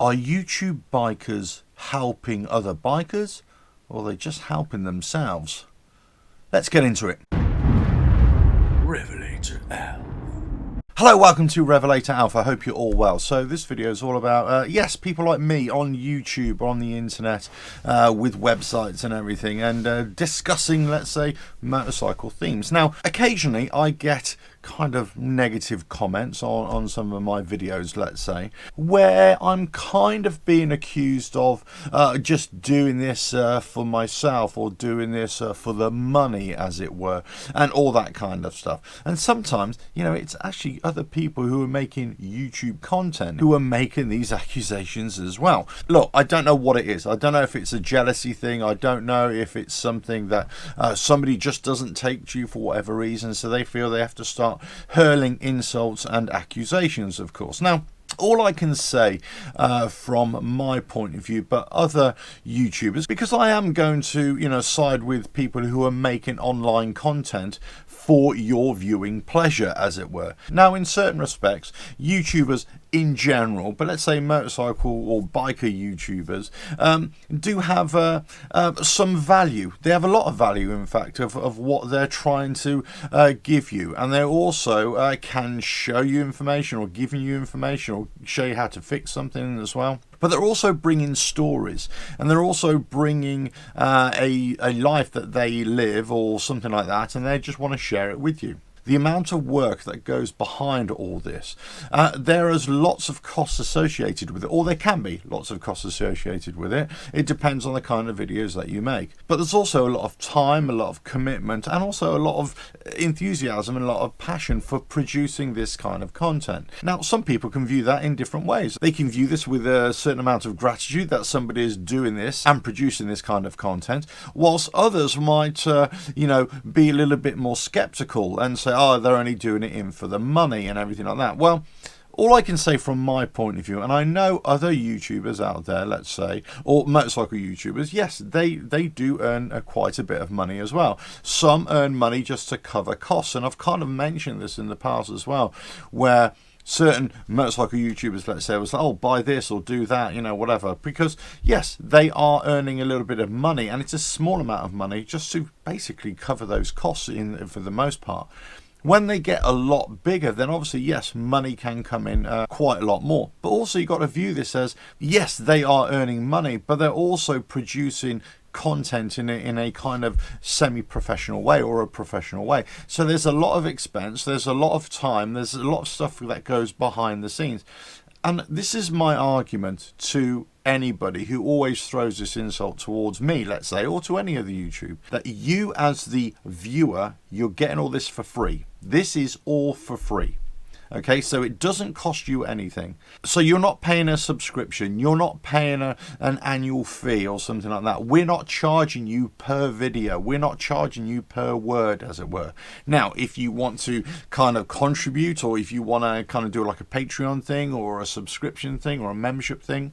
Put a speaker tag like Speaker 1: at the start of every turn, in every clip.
Speaker 1: Are YouTube bikers helping other bikers, or are they just helping themselves? Let's get into it. RevelatorAlf. Hello, welcome to RevelatorAlf. I hope you're all well. So this video is all about, yes, people like me on YouTube, on the internet, with websites and everything, and discussing, let's say, motorcycle themes. Now, occasionally I get kind of negative comments on some of my videos, let's say, where I'm kind of being accused of just doing this for myself, or doing this for the money, as it were, and all that kind of stuff. And sometimes, you know, it's actually other people who are making YouTube content who are making these accusations as well. Look, I don't know what it is. I don't know if it's a jealousy thing. I don't know if it's something that somebody just doesn't take to you for whatever reason, so they feel they have to start hurling insults and accusations, of course. Now, all I can say from my point of view, but other YouTubers, because I am going to, you know, side with people who are making online content for your viewing pleasure, as it were. Now, in certain respects, YouTubers in general, but let's say motorcycle or biker YouTubers, do have some value. They have a lot of value, in fact, of what they're trying to give you. And they also can show you information, or giving you information, or show you how to fix something as well. But they're also bringing stories, and they're also bringing a life that they live, or something like that, and they just want to share it with you. The amount of work that goes behind all this, there is lots of costs associated with it, or there can be lots of costs associated with it. It depends on the kind of videos that you make. But there's also a lot of time, a lot of commitment, and also a lot of enthusiasm and a lot of passion for producing this kind of content. Now, some people can view that in different ways. They can view this with a certain amount of gratitude that somebody is doing this and producing this kind of content, whilst others might, you know, be a little bit more skeptical and say, oh, they're only doing it in for the money and everything like that. Well, all I can say from my point of view, and I know other YouTubers out there, let's say, or motorcycle YouTubers, yes, they do earn quite a bit of money as well. Some earn money just to cover costs, and I've kind of mentioned this in the past as well, where certain motorcycle YouTubers, let's say, was like, oh, buy this or do that, you know, whatever. Because, yes, they are earning a little bit of money, and it's a small amount of money just to basically cover those costs for the most part. When they get a lot bigger, then obviously, yes, money can come in quite a lot more. But also, you've got to view this as, yes, they are earning money, but they're also producing content in a kind of semi-professional way, or a professional way. So there's a lot of expense, there's a lot of time, there's a lot of stuff that goes behind the scenes. And this is my argument to anybody who always throws this insult towards me, let's say, or to any other YouTube, that you as the viewer, you're getting all this for free. This is all for free. Okay, so it doesn't cost you anything. So you're not paying a subscription, you're not paying an annual fee or something like that. We're not charging you per video, we're not charging you per word, as it were. Now, if you want to kind of contribute, or if you want to kind of do like a Patreon thing, or a subscription thing, or a membership thing,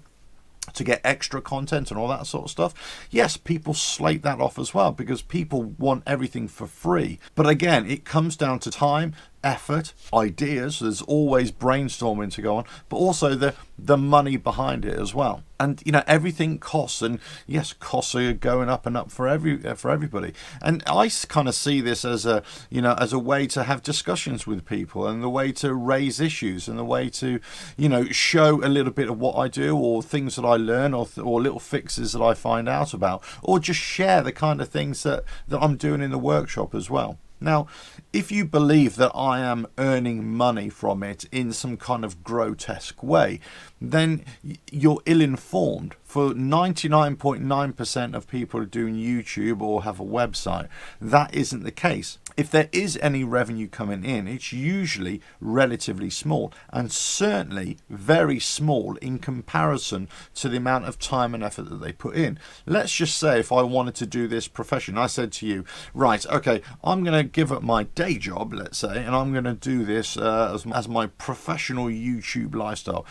Speaker 1: to get extra content and all that sort of stuff, yes, people slate that off as well, because people want everything for free. But again, it comes down to time, effort, ideas. There's always brainstorming to go on, but also the money behind it as well. And you know, everything costs, and yes, costs are going up and up for everybody. And I kind of see this as a, you know, as a way to have discussions with people, and the way to raise issues, and the way to, you know, show a little bit of what I do, or things that I learn, or little fixes that I find out about, or just share the kind of things that I'm doing in the workshop as well. Now, if you believe that I am earning money from it in some kind of grotesque way, then you're ill-informed. For 99.9% of people doing YouTube or have a website, that isn't the case. If there is any revenue coming in, it's usually relatively small, and certainly very small in comparison to the amount of time and effort that they put in. Let's just say if I wanted to do this profession, I said to you, right, okay, I'm going to give up my day job, let's say, and I'm going to do this as my professional YouTube lifestyle.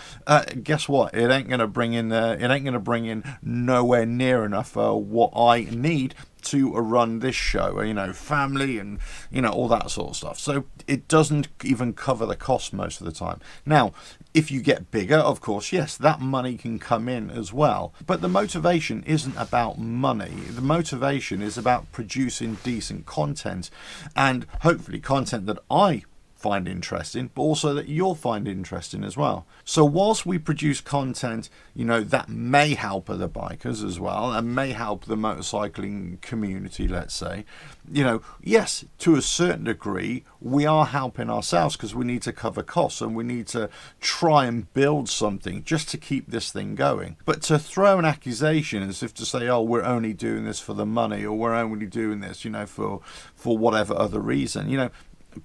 Speaker 1: Guess what? It ain't going to bring in nowhere near enough what I need to run this show, you know, family and, you know, all that sort of stuff. So it doesn't even cover the cost most of the time. Now, if you get bigger, of course, yes, that money can come in as well. But the motivation isn't about money. The motivation is about producing decent content, and hopefully content that I find interesting, but also that you'll find interesting as well. So whilst we produce content, you know, that may help other bikers as well, and may help the motorcycling community, let's say, you know, yes, to a certain degree, we are helping ourselves because we need to cover costs and we need to try and build something just to keep this thing going. But to throw an accusation as if to say, oh, we're only doing this for the money, or we're only doing this, you know, for whatever other reason, you know,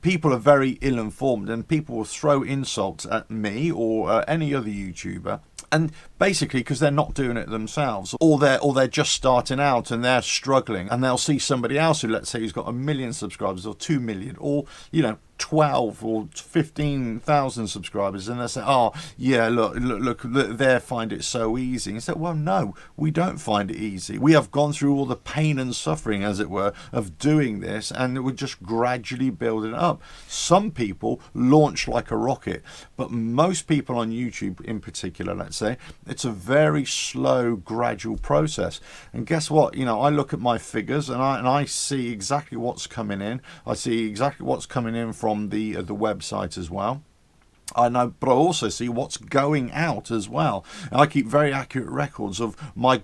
Speaker 1: people are very ill-informed, and people will throw insults at me or any other YouTuber, and basically because they're not doing it themselves, or they're just starting out and they're struggling, and they'll see somebody else who, let's say, who's got 1 million subscribers or 2 million, or, you know, 12 or 15,000 subscribers, and they say, oh yeah, look, they find it so easy. And you say, well, no, we don't find it easy. We have gone through all the pain and suffering, as it were, of doing this, and we're just gradually building it up. Some people launch like a rocket, but most people on YouTube in particular, let's say, it's a very slow, gradual process. And guess what? You know, I look at my figures and I see exactly what's coming in. I see exactly what's coming in from the website as well. I know, but I also see what's going out as well. And I keep very accurate records of my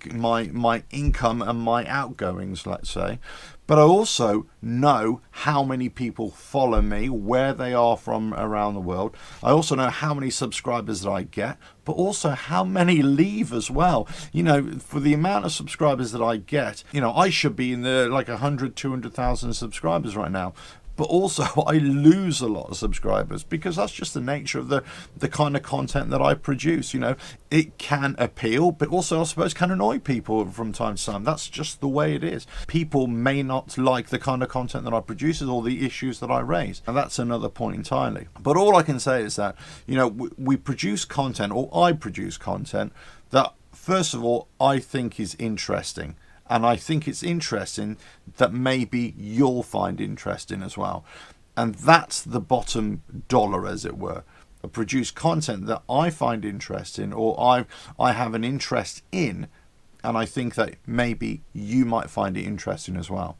Speaker 1: income and my outgoings, let's say. But I also know how many people follow me, where they are from around the world. I also know how many subscribers that I get, but also how many leave as well. You know, for the amount of subscribers that I get, you know, I should be in the like 100, 200,000 subscribers right now. But also I lose a lot of subscribers because that's just the nature of the kind of content that I produce. You know, it can appeal, but also I suppose can annoy people from time to time. That's just the way it is. People may not like the kind of content that I produce or the issues that I raise, and that's another point entirely. But all I can say is that, you know, we produce content, or I produce content that, first of all, I think is interesting. And I think it's interesting that maybe you'll find interesting as well. And that's the bottom dollar, as it were. I produce content that I find interesting, or I have an interest in, and I think that maybe you might find it interesting as well.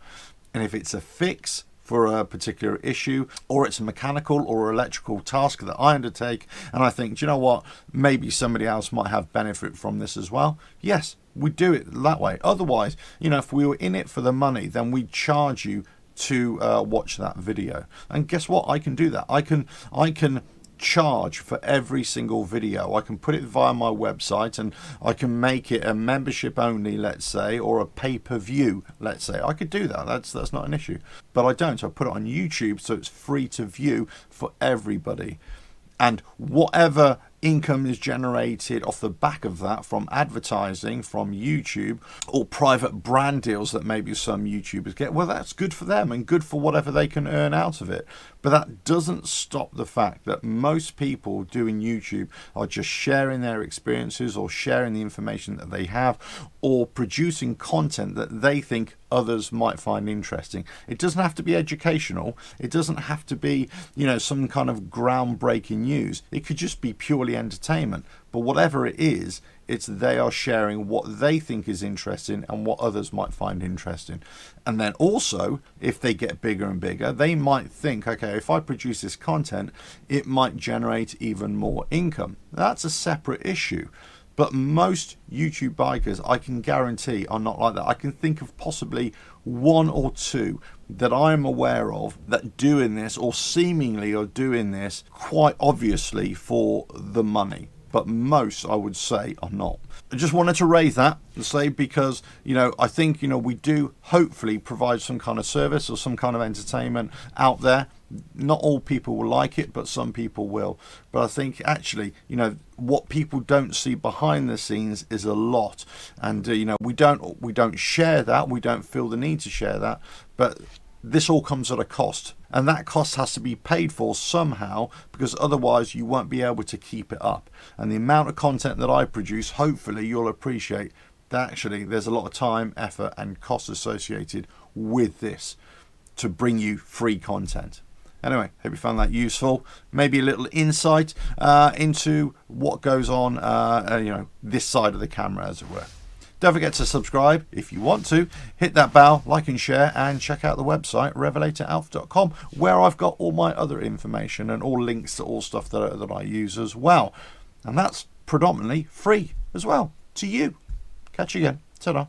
Speaker 1: And if it's a fix for a particular issue, or it's a mechanical or electrical task that I undertake, and I think, do you know what, maybe somebody else might have benefit from this as well, yes, we do it that way. Otherwise, you know, if we were in it for the money, then we'd charge you to watch that video. And guess what? I can do that. I can charge for every single video. I can put it via my website, and I can make it a membership only, let's say, or a pay-per-view, let's say. I could do that. That's not an issue. But I don't. I put it on YouTube, so it's free to view for everybody. And whatever income is generated off the back of that from advertising from YouTube, or private brand deals that maybe some YouTubers get, well, that's good for them and good for whatever they can earn out of it. But that doesn't stop the fact that most people doing YouTube are just sharing their experiences, or sharing the information that they have, or producing content that they think others might find interesting. It doesn't have to be educational. It doesn't have to be, you know, some kind of groundbreaking news. It could just be purely entertainment. But whatever it is, it's they are sharing what they think is interesting and what others might find interesting. And then also, if they get bigger and bigger, they might think, okay, if I produce this content, it might generate even more income. That's a separate issue. But most YouTube bikers, I can guarantee, are not like that. I can think of possibly one or two that I'm aware of that doing this, or seemingly are doing this quite obviously for the money. But most, I would say, are not. I just wanted to raise that and say, because, you know, I think, you know, we do hopefully provide some kind of service or some kind of entertainment out there. Not all people will like it, but some people will. But I think actually, you know, what people don't see behind the scenes is a lot. And, you know, we don't share that. We don't feel the need to share that. But this all comes at a cost, and that cost has to be paid for somehow, because otherwise you won't be able to keep it up. And the amount of content that I produce, hopefully you'll appreciate, that actually there's a lot of time, effort and cost associated with this to bring you free content. Anyway, hope you found that useful. Maybe a little insight into what goes on, this side of the camera, as it were. Don't forget to subscribe if you want to. Hit that bell, like and share, and check out the website, RevelatorAlf.com, where I've got all my other information and all links to all stuff that I use as well. And that's predominantly free as well to you. Catch you again. Ta-da.